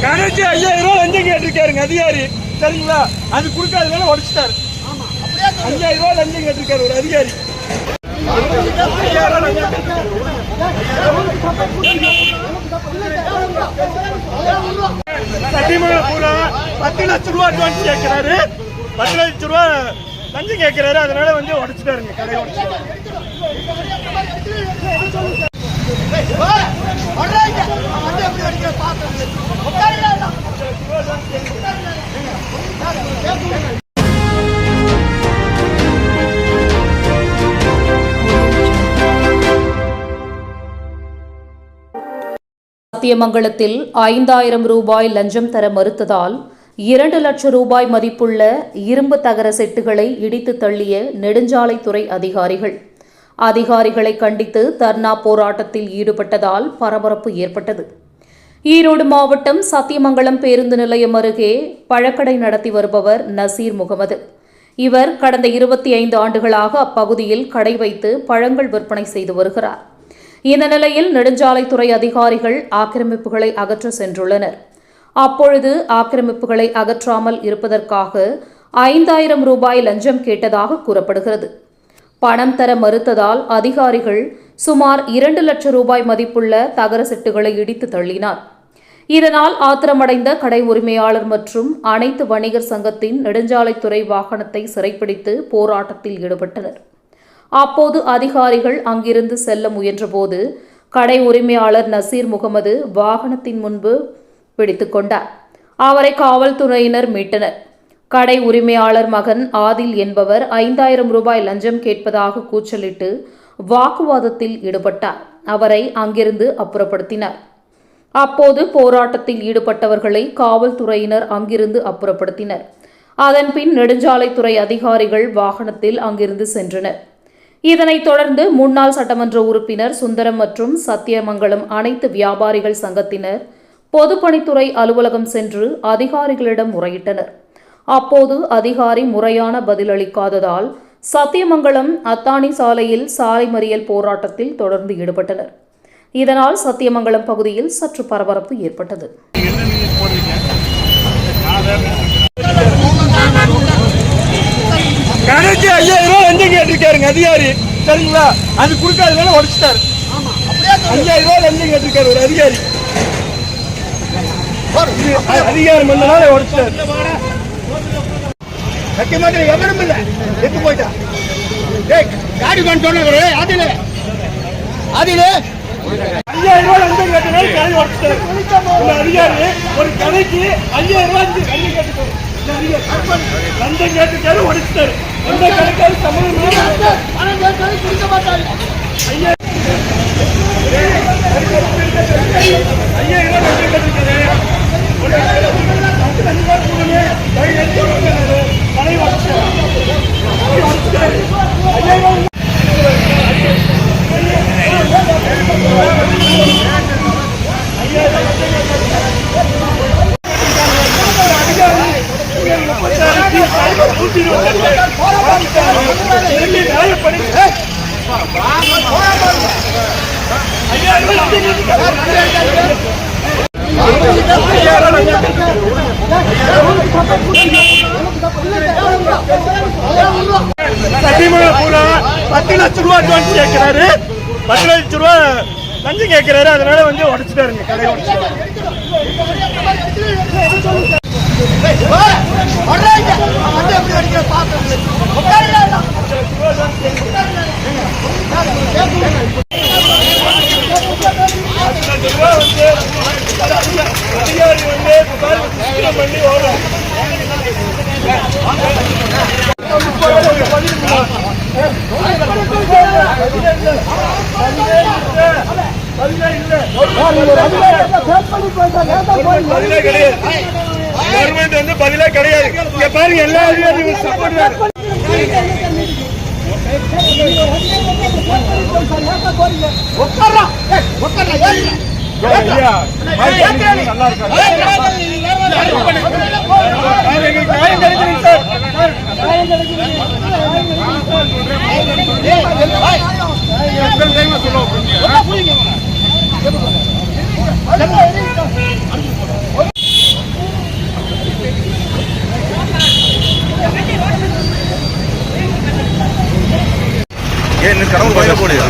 கணக்கு 5000 ரூபாய் லஞ்சம் கேட்டிருக்காருங்க அதிகாரி. சரிங்களா? அது கொடுக்காதனால உடைச்சிட்டாரு. 5000 ரூபாய் லஞ்சம் கேட்டிருக்காரு ஒரு அதிகாரி. சத்தியமங்கலம் பூரா 10 லட்சம் ரூபாய் அட்வான்ஸ் கேட்கிறாரு. 10 லட்சம் ரூபாய் லஞ்சம் கேட்கிறாரு. அதனால வந்து உடைச்சிட்டாருங்க, கடையை உடைச்சிட்டாரு. சத்தியமங்கலத்தில் 5000 ரூபாய் லஞ்சம் தர மறுத்ததால் 2 லட்சம் ரூபாய் மதிப்புள்ள இரும்பு தகர செட்டுகளை இடித்து தள்ளிய நெடுஞ்சாலைத்துறை அதிகாரிகளை கண்டித்து தர்ணா போராட்டத்தில் ஈடுபட்டதால் பரபரப்பு ஏற்பட்டது. ஈரோடு மாவட்டம் சத்தியமங்கலம் பேருந்து நிலையம் அருகே பழக்கடை நடத்தி வருபவர் நசீர் முகமது. இவர் கடந்த 25 ஆண்டுகளாக அப்பகுதியில் கடை வைத்து பழங்கள் விற்பனை செய்து வருகிறார். இந்த நிலையில் நெடுஞ்சாலைத்துறை அதிகாரிகள் ஆக்கிரமிப்புகளை அகற்ற சென்றுள்ளனர். அப்பொழுது ஆக்கிரமிப்புகளை அகற்றாமல் இருப்பதற்காக 5000 ரூபாய் லஞ்சம் கேட்டதாக கூறப்படுகிறது. பணம் தர மறுத்ததால் அதிகாரிகள் சுமார் 2 லட்சம் ரூபாய் மதிப்புள்ள தகர செட்டுகளை இடித்து தள்ளினார். இதனால் ஆத்திரமடைந்த கடை உரிமையாளர் மற்றும் அனைத்து வணிகர் சங்கத்தின் நெடுஞ்சாலைத்துறை வாகனத்தை சிறைப்பிடித்து போராட்டத்தில் ஈடுபட்டனர். அப்போது அதிகாரிகள் அங்கிருந்து செல்ல முயன்றபோது கடை உரிமையாளர் நசீர் முகமது வாகனத்தின் முன்பு பிடித்துக் கொண்டார். அவரை காவல்துறையினர் மீட்டனர். கடை உரிமையாளர் மகன் ஆதில் என்பவர் 5000 ரூபாய் லஞ்சம் கேட்பதாக கூச்சலிட்டு வாக்குவாதத்தில் ஈடுபட்டார். அவரை அங்கிருந்து அப்புறப்படுத்தினார். அப்போது போராட்டத்தில் ஈடுபட்டவர்களை காவல்துறையினர் அங்கிருந்து அப்புறப்படுத்தினர். அதன்பின் நெடுஞ்சாலைத்துறை அதிகாரிகள் வாகனத்தில் அங்கிருந்து சென்றனர். இதனைத் தொடர்ந்து முன்னாள் சட்டமன்ற உறுப்பினர் சுந்தரம் மற்றும் சத்தியமங்கலம் அனைத்து வியாபாரிகள் சங்கத்தினர் பொதுப்பணித்துறை அலுவலகம் சென்று அதிகாரிகளிடம் முறையிட்டனர். அப்போது அதிகாரி முறையான பதிலளிக்காததால் சத்தியமங்கலம் அத்தானி சாலையில் சாலை மறியல் போராட்டத்தில் தொடர்ந்து ஈடுபட்டனர். இதனால் சத்தியமங்கலம் பகுதியில் சற்று பரபரப்பு ஏற்பட்டது. கணக்கு 5000 ரூபாய் லஞ்சம் கேட்டிருக்காருங்க அதிகாரி. சரிங்களா? அது கொடுக்காதனால உடைச்சிட்டாரு. 5000 ரூபாய் லஞ்சம் கேட்டிருக்காரு ஒரு அதிகாரி. அதிகாரம் பண்ணனால உடைச்சிட்டாரு. சத்தியமாக எவரும் இல்லை, எத்து போயிட்டா காடி பண்ண சொன்ன அதிலே 5000 ரூபாய் லஞ்சம் கேட்டனால கடை உடைச்சிட்டாரு. அதிகாரி ஒரு கடைக்கு 5000 ரூபாய் லஞ்சம் கேட்டுட்டாரு. லஞ்சம் கேட்டுட்டாரு, உடைச்சிட்டாரு. எந்த கணக்காரு சம்பளம் கொடுக்க மாட்டாரு. 5000 ரூபாய் லஞ்சம் கேட்டுட்டாரு. கடை உடைச்சிட்டாரு. சத்தியமங்கலம் பூரா 10 லட்சம் ரூபாய் அட்வான்ஸ் கேட்கிறாரு. 10 லட்சம் ரூபாய் லஞ்சம் கேட்கிறாரு. அதனால வந்து உடைச்சிட்டாருங்க, கடையை உடைச்சிட்டாரு. அதிகாரி வந்து பண்ணி வரும். கவர்மெண்ட் வந்து பதிலே கிடையாது. இங்க பாருங்க, எல்லா அதிகாரிகளும் சப்போர்ட் நல்லா இருக்கு. ஏன் கடவுள் கோயில போடுயா